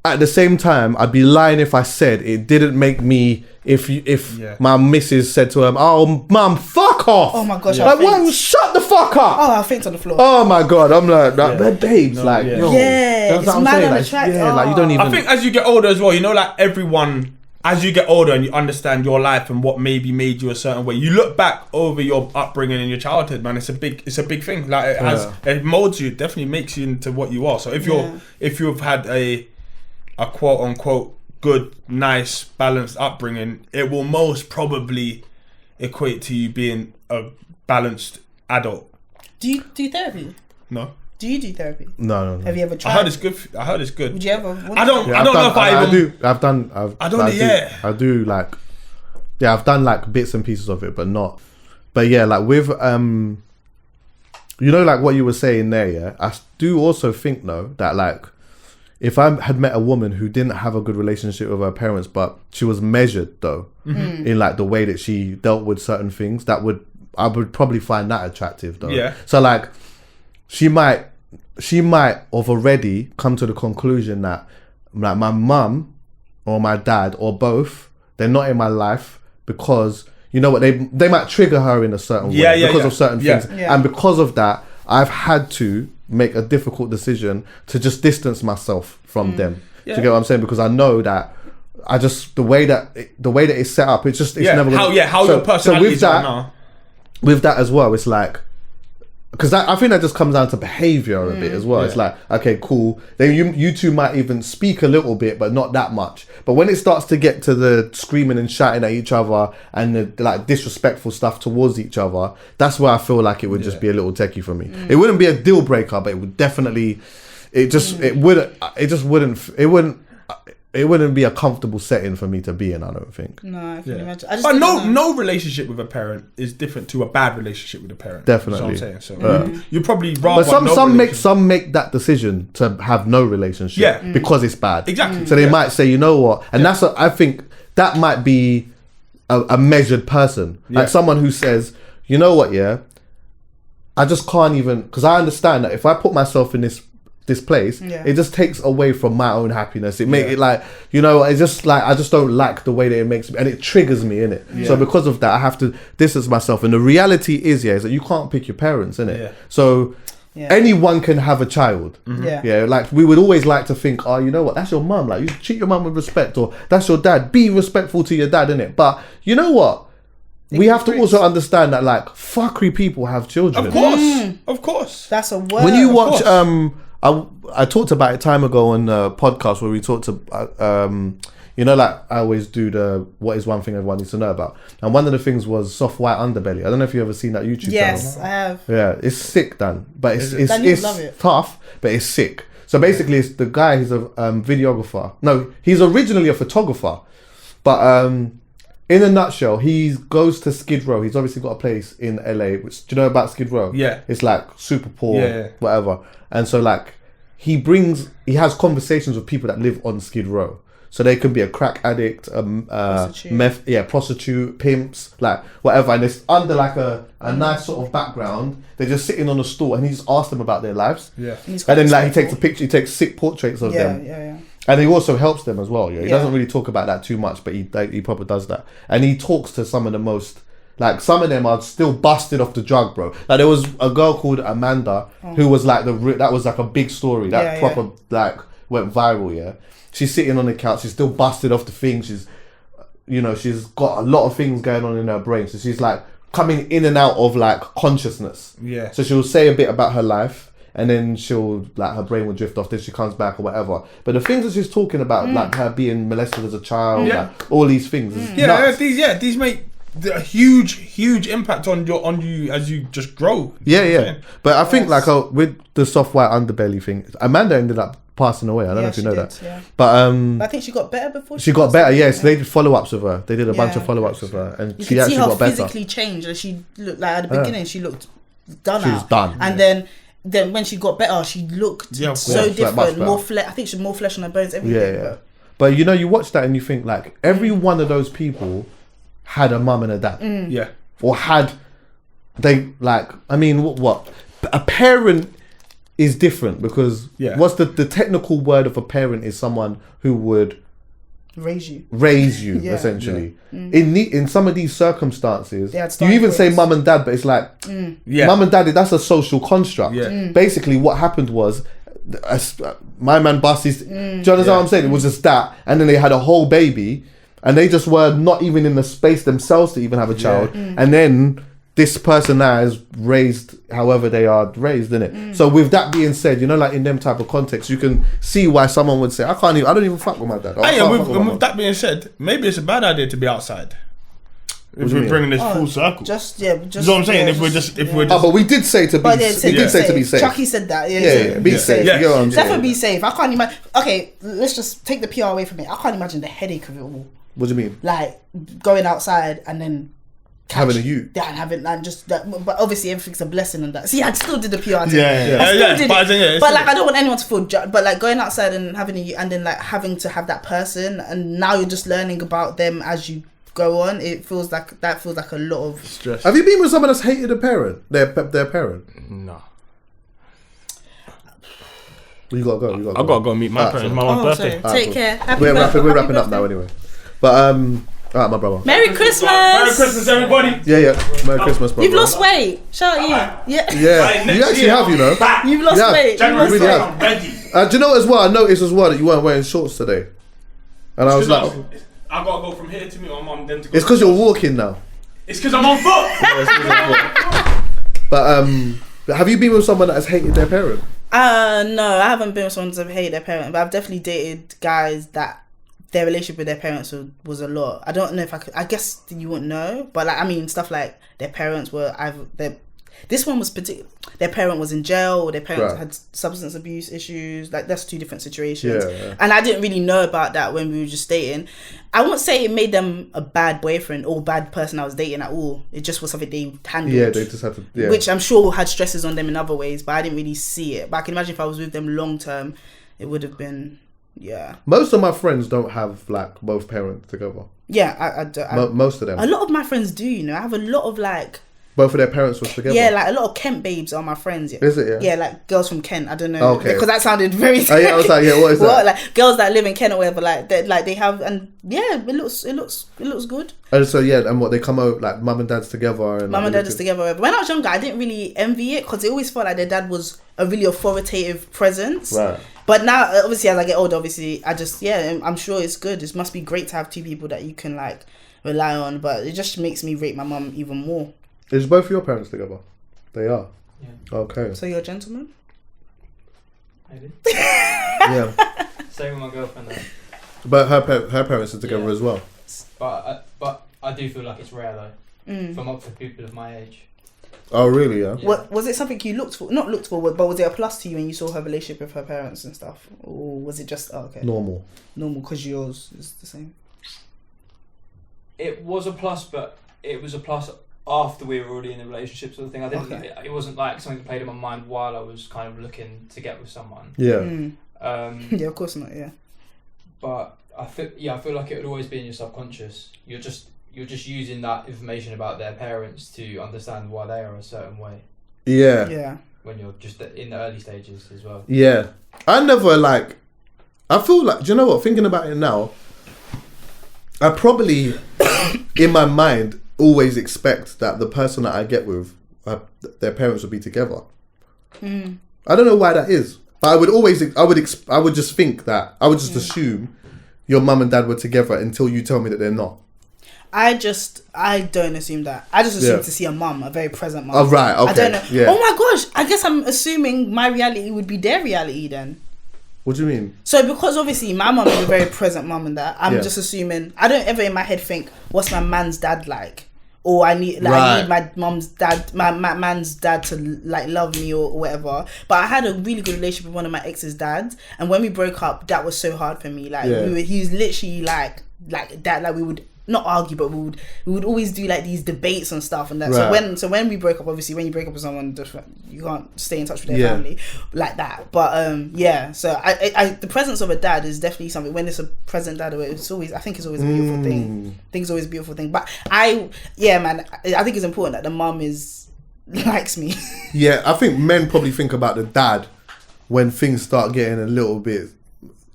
at the same time, I'd be lying if I said it didn't make me. If my missus said to him, "Oh, mum, fuck off!" Oh my gosh, like, well, shut the fuck up! Oh, I faint on the floor. Oh my god, I'm like, they're babes, like, yo, it's mad and attractive. Like, you don't even. I think as you get older as well, you know, like, everyone, as you get older and you understand your life and what maybe made you a certain way, you look back over your upbringing and your childhood, man. It's a big thing. Like, it molds you. It definitely makes you into what you are. So if you've had a quote unquote good, nice, balanced upbringing, it will most probably equate to you being a balanced adult. Do you do therapy? No. Do you do therapy? No. Have you ever tried? I heard it's good. Would you ever? I don't know if I even. I've done. I do like. Yeah, I've done like bits and pieces of it, but not. But yeah, like with you know, like what you were saying there, yeah. I do also think though that like, if I had met a woman who didn't have a good relationship with her parents, but she was measured though, in like the way that she dealt with certain things, I would probably find that attractive though. Yeah. So like, she might have already come to the conclusion that like my mum or my dad or both, they're not in my life because, you know what, they might trigger her in a certain way because of certain things. Yeah. And because of that, I've had to make a difficult decision to just distance myself from them. Do you get what I'm saying? Because I know that I just, the way that it's set up, it's never gonna, how your personality is now. With that as well, it's like, because I think that just comes down to behavior a bit as well. It's like, okay, cool. Then you two might even speak a little bit, but not that much. But when it starts to get to the screaming and shouting at each other and the like disrespectful stuff towards each other, that's where I feel like it would just be a little techie for me. It wouldn't be a deal breaker, but it would definitely, it wouldn't be a comfortable setting for me to be in, I don't think. No, I can imagine. I just But don't know. no relationship with a parent is different to a bad relationship with a parent. Definitely. That's what I'm saying. So you probably rather. But some make that decision to have no relationship because it's bad. Exactly. So they might say, you know what, and that's what I think that might be a measured person, like someone who says, you know what, I just can't even, because I understand that if I put myself in this place, it just takes away from my own happiness. It make it like, you know, it's just like I just don't like the way that it makes me, and it triggers me, innit? So because of that, I have to distance myself. And the reality is is that you can't pick your parents, innit? So anyone can have a child. Like we would always like to think, oh, you know what, that's your mum, like you treat your mum with respect, or that's your dad, be respectful to your dad, innit? But you know what, we have to also understand that like fuckery people have children. Of course. That's a word. When you watch I talked about it time ago on a podcast where we talked about, you know, like I always do the what is one thing everyone needs to know about. And one of the things was soft white underbelly. I don't know if you've ever seen that YouTube channel. Yes, I have. Yeah, it's sick, Dan. But Dan, you'd love it. tough, but it's sick. So basically, it's the guy, he's a videographer. No, he's originally a photographer. But in a nutshell, he goes to Skid Row. He's obviously got a place in LA. Which, do you know about Skid Row? Yeah. It's like super poor, whatever. And so like, he has conversations with people that live on Skid Row. So they can be a crack addict, prostitute, pimps, like whatever. And it's under like a nice sort of background. They're just sitting on a stool and he just asks them about their lives. And then like he takes a picture, he takes sick portraits of them. And he also helps them as well. He doesn't really talk about that too much, but he probably does that. And he talks to some of the most, like some of them are still busted off the drug, bro. Like there was a girl called Amanda who was like that was like a big story that proper like went viral. She's sitting on the couch. She's still busted off the thing. She's got a lot of things going on in her brain. So she's like coming in and out of like consciousness. So she'll say a bit about her life, and then she'll like her brain will drift off. Then she comes back or whatever. But the things that she's talking about, like her being molested as a child, like all these things. Is nuts. These make a huge impact on you as you just grow. But I think like with the soft white underbelly thing, Amanda ended up passing away. I don't know if you know that. But I think she got better before she got better. Yes, they did follow-ups with her. They did a bunch of follow-ups with her, and you she can see actually how got better. physically changed. Like she looked like at the beginning, she looked done She was out. done. And then when she got better, she looked so like different. much More flesh. I think she had more flesh on her bones. Everything. But you know, you watch that and you think like every one of those people had a mum and a dad. Or had they like? I mean, what? A parent is different because what's the technical word of a parent is someone who would raise you essentially. In some of these circumstances, you even say mum and dad, but it's like mum and dad, that's a social construct. Basically what happened was my man bust his, do you understand what I'm saying? It was just that, and then they had a whole baby and they just were not even in the space themselves to even have a child, and then this person now is raised however they are raised, innit? So with that being said, you know, like in them type of contexts, you can see why someone would say, I don't even fuck with my dad. With that being said, maybe it's a bad idea to be outside. If we're bringing this full circle. Just you know what I'm saying? If we're just but we did say to be to be safe. Chuckie said that. Be safe. Yeah. You know what I'm saying? Definitely be safe. I can't imagine. Okay, let's just take the PR away from it. I can't imagine the headache of it all. What do you mean? Like going outside and then Having a youth. Yeah, and having like just that, but obviously everything's a blessing and that. See, I still did the PR thing. Yeah. I still did it. But like, it. I don't want anyone to feel but like going outside and having a youth and then like having to have that person, and now you're just learning about them as you go on. It feels like a lot of Stress. Have you been with someone that's hated a parent? Their parent? No. You gotta go. I gotta go meet my parents. My mom's birthday. Take care. Happy We're birthday. wrapping up now anyway. But alright, my brother. Merry Christmas. Merry Christmas, everybody. Yeah. Merry Christmas, brother. You've lost weight. Shout out you. Yeah. Yeah, you actually have, you know. You've lost Yeah. weight. January really have. I'm ready. Do you know as well? I noticed as well that you weren't wearing shorts today, and I was like, I gotta go from here to meet my mum, then to go. it's because you're walking now. It's because I'm on foot. But have you been with someone that has hated their parent? No, I haven't been with someone to hate their parent, but I've definitely dated guys that their relationship with their parents was a lot. I don't know if I guess you wouldn't know, but like, I mean, stuff like their parents were this one was their parent was in jail, or their parents had substance abuse issues. Like, that's two different situations. Yeah. And I didn't really know about that when we were just dating. I won't say it made them a bad boyfriend or bad person I was dating at all. It just was something they handled. Yeah, they just had to. Yeah. Which I'm sure had stresses on them in other ways, but I didn't really see it. But I can imagine if I was with them long term, it would have been, yeah. Most of my friends don't have like both parents together. Yeah, Most of them. a lot of my friends do, you know. I have a lot of like, Both of their parents was together. yeah, like a lot of Kent babes are my friends. Yeah. Is it? Yeah. Yeah, like girls from Kent. I don't know. Okay. Because that sounded very. Oh yeah, I was like, yeah, what is that? Like girls that live in Kent or whatever, like they have, and yeah, it looks good. And so yeah, and what they come out like mum and dad's together and Mum like, and dad is together. When I was younger, I didn't really envy it because it always felt like their dad was a really authoritative presence. Right. But now, obviously, as I get older, obviously, I'm sure it's good. It must be great to have two people that you can like rely on. But it just makes me rate my mum even more. Is both of your parents together? They are. Yeah. Okay. So you're a gentleman? Maybe. Yeah. Same with my girlfriend though. But her parents are together as well. But I do feel like it's rare though. For people of my age. Oh really? Yeah. What was it? Something you looked for? Not looked for, but was it a plus to you when you saw her relationship with her parents and stuff, or was it just Normal because yours is the same? It was a plus, but it was a plus after we were already in a relationship sort of thing. I didn't. Okay. It wasn't like something that played in my mind while I was kind of looking to get with someone. Yeah. Yeah, of course not. Yeah. But I feel like it would always be in your subconscious. You're just using that information about their parents to understand why they are a certain way. Yeah. Yeah. When you're just in the early stages as well. Yeah. I feel like, do you know what? Thinking about it now, I probably, in my mind, always expect that the person that I get with, their parents would be together. I don't know why that is, but I would just think that, I would just assume your mum and dad were together until you tell me that they're not. I don't assume that. I just assume to see a mum, a very present mum. Oh right, okay. I don't know. Yeah. Oh my gosh! I guess I'm assuming my reality would be their reality then. What do you mean? So because obviously my mum is a very present mum and that, I'm just assuming. I don't ever in my head think, what's my man's dad like? Or I need my mum's dad, my man's dad to like love me or whatever. But I had a really good relationship with one of my ex's dads, and when we broke up, that was so hard for me. Like he was literally like that. Like we would not argue, but we would always do like these debates and stuff and that. Right. So when we broke up, obviously when you break up with someone, you can't stay in touch with their family like that. But so I the presence of a dad is definitely something. When it's a present dad, I think it's always a beautiful thing. I think it's always a beautiful thing. But I think it's important that the mum likes me. Yeah, I think men probably think about the dad when things start getting a little bit,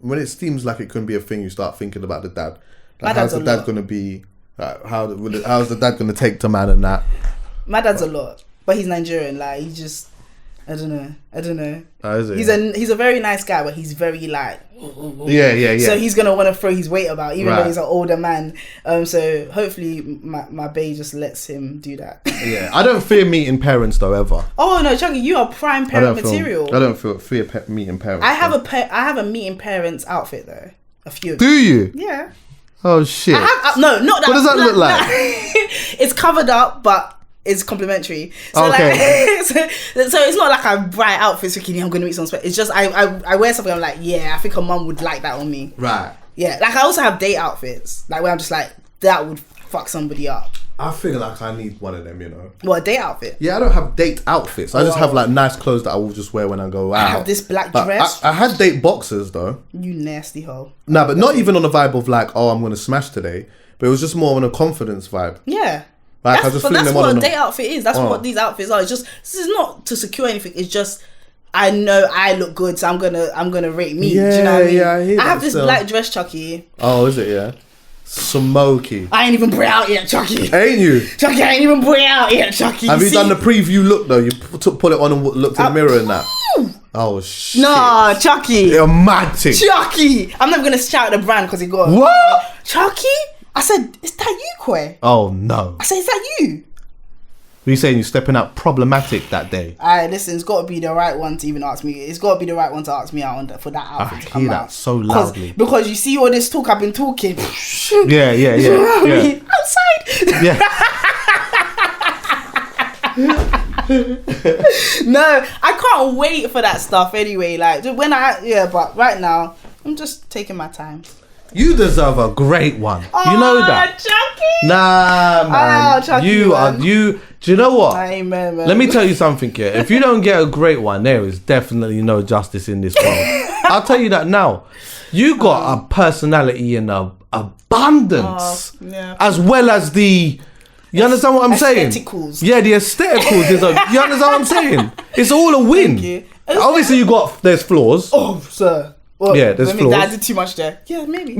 when it seems like it couldn't be a thing. You start thinking about the dad. Like, how's the dad going to be? How's the dad going to take to man and that? My dad's a lot, but he's Nigerian. Like he just, I don't know. Oh, is it? He's a very nice guy, but he's very like. Yeah. So he's gonna want to throw his weight about, even though he's an older man. So hopefully my bae just lets him do that. Yeah, I don't fear meeting parents though ever. Oh no, Chucky, you are prime parent material. I don't fear meeting parents. I have a meeting parents outfit though. A few. Do you? Yeah. Oh shit! No, not that. What does that look like? It's covered up, but it's complimentary. So okay. so it's not like I buy outfits thinking I'm going to meet someone special. It's just I wear something. I'm like, yeah, I think a mum would like that on me. Right. Yeah, like I also have date outfits, like where I'm just like, that would fuck somebody up. I feel like I need one of them, you know. What, a date outfit? Yeah, I don't have date outfits. I just have like nice clothes that I will just wear when I go out. I have this black dress. I had date boxers though. You nasty hoe. Nah, but not even on the vibe of like, oh, I'm gonna smash today. But it was just more on a confidence vibe. Yeah. Like I just fling them on. That's what a date outfit is. That's what these outfits are. It's just, this is not to secure anything. It's just, I know I look good, so I'm gonna rate me. Yeah, do you know what I mean? yeah, I hear I have that this still. black dress, Chucky. Oh, is it? Yeah. Smoky. I ain't even brought it out yet, Chucky. Ain't you? Chucky, I ain't even brought it out yet, Chucky. Have you see? done the preview look though? You pull it on and looked in the mirror and that. Oh shit. Nah, Chucky. You're mad thing. Chucky. I'm never gonna shout the brand because he got What? Chucky. I said, is that you, Koi? Oh no. I said, is that you? Were you saying you're stepping out problematic that day? Alright, listen, it's got to be the right one to even ask me. It's got to be the right one to ask me out on for that outfit to come hear out. that so loudly. Because you see all this talk I've been talking. Yeah. You know what I mean? Outside. Yeah. No, I can't wait for that stuff anyway. Like but right now I'm just taking my time. You deserve a great one. You know that. Chucky. Nah, man. Chucky, you. Do you know what? Amen, man. Let me tell you something here. If you don't get a great one, there is definitely no justice in this world. I'll tell you that now. You got a personality in abundance, as well as the. You understand what I'm saying? Aestheticals. Yeah, the aestheticals. You understand what I'm saying? It's all a win. Thank you. Obviously, there's flaws. Oh, sir. Well, Yeah, there's flaws. I did too much there. Yeah, maybe.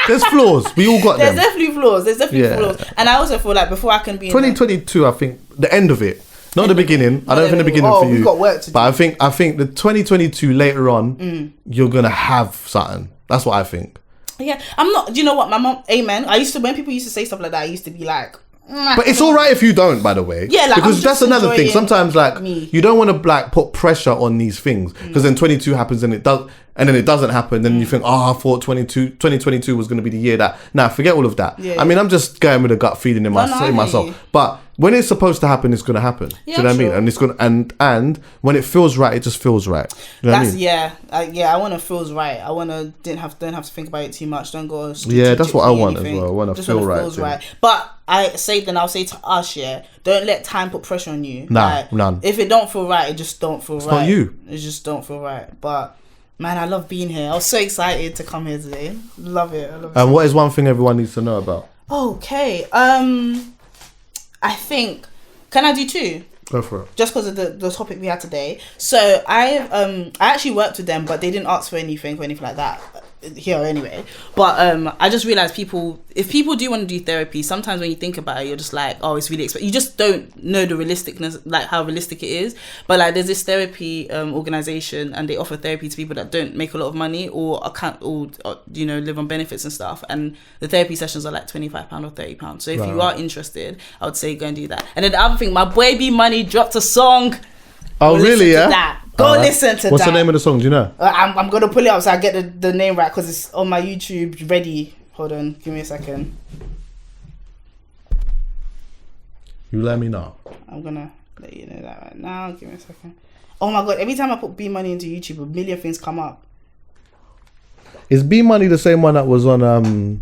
There's flaws. We all got There's them. definitely flaws. There's definitely Yeah. flaws. And I also feel like before I can be in 2022, I think the end of it, not the beginning. I don't think the beginning for you. We've got work to do. But I think the 2022 later on, you're gonna have something. That's what I think. Yeah, I'm not. Do you know what, my mom? Amen. When people used to say stuff like that, I used to be like. But it's all right if you don't, by the way. Yeah, like, because I'm that's just another thing. enjoying Sometimes, like, me. you don't want to like put pressure on these things because then 22 happens and it does, and then it doesn't happen. Then you think, I thought 2022 was going to be the year that. Nah, forget all of that. Yeah, I mean, I'm just going with a gut feeling in I hear you. myself. But when it's supposed to happen, it's going to happen. Yeah, Do you know what I mean? sure. And it's going and when it feels right, it just feels right. You know what I mean? I want to feels right. I want to don't have to think about it too much. Don't go. Yeah, that's what I want as anything. well. I want to Just feel wanna right. feels too. right. But I'll say to us, yeah, don't let time put pressure on you. Nah, Like, none. If it don't feel right, it just don't feel right. not you. It just don't feel right. But man, I love being here. I was so excited to come here today. Love it. I love it. And what is one thing everyone needs to know about? Okay. I think. Can I do two? Go for it. Just because of the topic we had today. So I actually worked with them, but they didn't ask for anything or anything like that here anyway. But I just realized if people do want to do therapy, sometimes when you think about it, you're just like, oh, it's really expensive. You just don't know the realisticness, like how realistic it is. But like, there's this therapy organization, and they offer therapy to people that don't make a lot of money or live on benefits and stuff. And the therapy sessions are like £25 or £30. So if you are interested, I would say go and do that. And then the other thing, my boy B Money dropped a song. Oh, Go really? listen to Yeah. that. Go listen to What's that. the name of the song? Do you know? I'm gonna pull it up so I get the name right because it's on my YouTube ready. Hold on, give me a second. You let me know. I'm gonna let you know that right now. Give me a second. Oh my god! Every time I put B Money into YouTube, a million things come up. Is B Money the same one that was on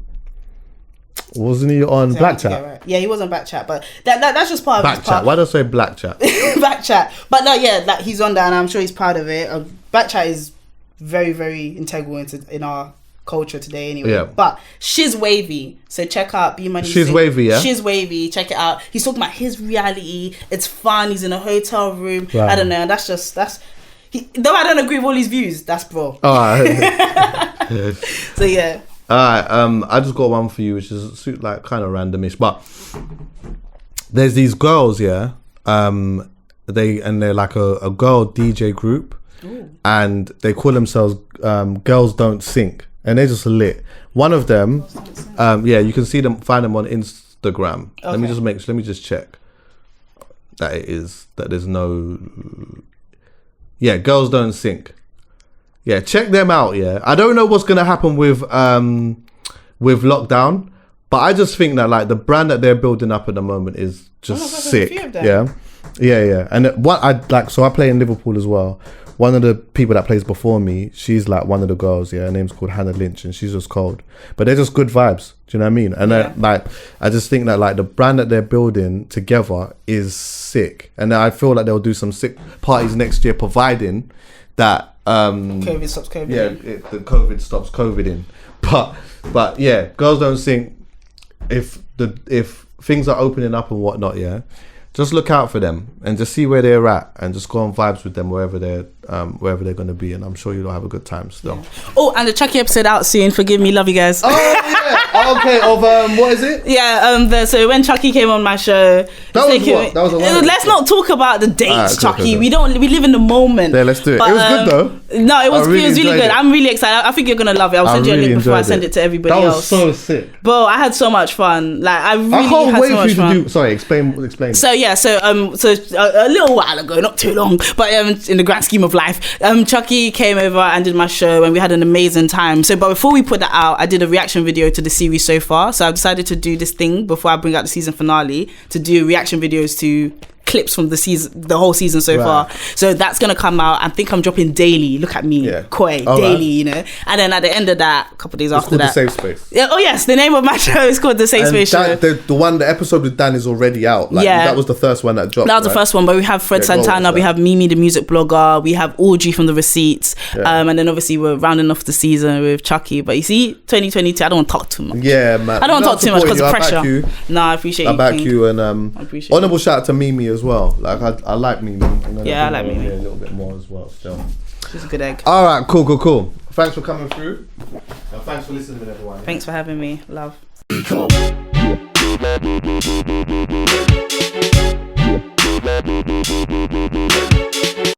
wasn't he on Black Chat? Right. Yeah, he was on Back Chat, but that's just part of Back Chat. Why do I say Black Chat? Back Chat. But no, yeah, like he's on there, and I'm sure he's proud of it. Back Chat is very, very integral in our culture today, anyway. Yeah. But Shiz Wavy, so check out B Money. Shiz Wavy, yeah. Shiz Wavy, check it out. He's talking about his reality. It's fun. He's in a hotel room. Right. I don't know. Though I don't agree with all his views, that's bro. Alright. So yeah. Alright, I just got one for you, which is like kind of randomish, but there's these girls, yeah. They're like a girl DJ group. Ooh. And they call themselves Girls Don't Sink, and they're just lit. One of them, you can find them on Instagram. Okay. Let me just check that there's no. Yeah, Girls Don't Sink. Yeah, check them out. Yeah, I don't know what's gonna happen with lockdown, but I just think that like the brand that they're building up at the moment is just sick. Yeah. Yeah. And what I like, so I play in Liverpool as well. One of the people that plays before me, she's like one of the girls. Yeah, her name's called Hannah Lynch, and she's just cold. But they're just good vibes. Do you know what I mean? And I just think that like the brand that they're building together is sick, and I feel like they'll do some sick parties next year, providing that COVID stops COVID. Yeah, the COVID stops COVIDing. But yeah, girls don't think if things are opening up and whatnot. Yeah. Just look out for them and just see where they're at and just go on vibes with them wherever they're going to be, and I'm sure you'll have a good time still. Yeah. Oh, and the Chucky episode out soon. Forgive me, love you guys. Oh yeah, okay. Of what is it? Yeah, so when Chucky came on my show, that was a let's not talk about the dates, Chucky. Okay. We live in the moment. Yeah, let's do it. But, it was good though. No, it was really good. I'm really excited. I think you're gonna love it. I'll send you a link before I send it to everybody else. That was so sick. Bro, I had so much fun. Like I can't had wait so for much you fun. to do. Sorry, explain. So yeah, so a little while ago, not too long, but in the grand scheme of life, Chucky came over and did my show, and we had an amazing time. So, but before we put that out, I did a reaction video to the series so far. So I've decided to do this thing before I bring out the season finale, to do reaction videos to clips from the whole season so far. So that's gonna come out. I think I'm dropping daily. Look at me, Koi, daily, you know. And then at the end of that, a couple of days after that, it's called The Safe Space. Yeah. Oh yes, the name of my show is called The Safe Space Show. The episode with Dan is already out. Like, that was the first one that dropped. That was the first one, but we have Fred Santana, we have Mimi, the music blogger, we have Audrey from The Receipts, and then obviously we're rounding off the season with Chucky. But you see, 2022, I don't want to talk too much. Yeah, man. I don't want to talk too much because of pressure. No, I appreciate you. I back you, and honourable shout out to Mimi as well. Like I like Mimi. I like Mimi a little bit more as well. Still, she's a good egg. All right, cool. Thanks for coming through, and thanks for listening, everyone. Thanks for having me. Love.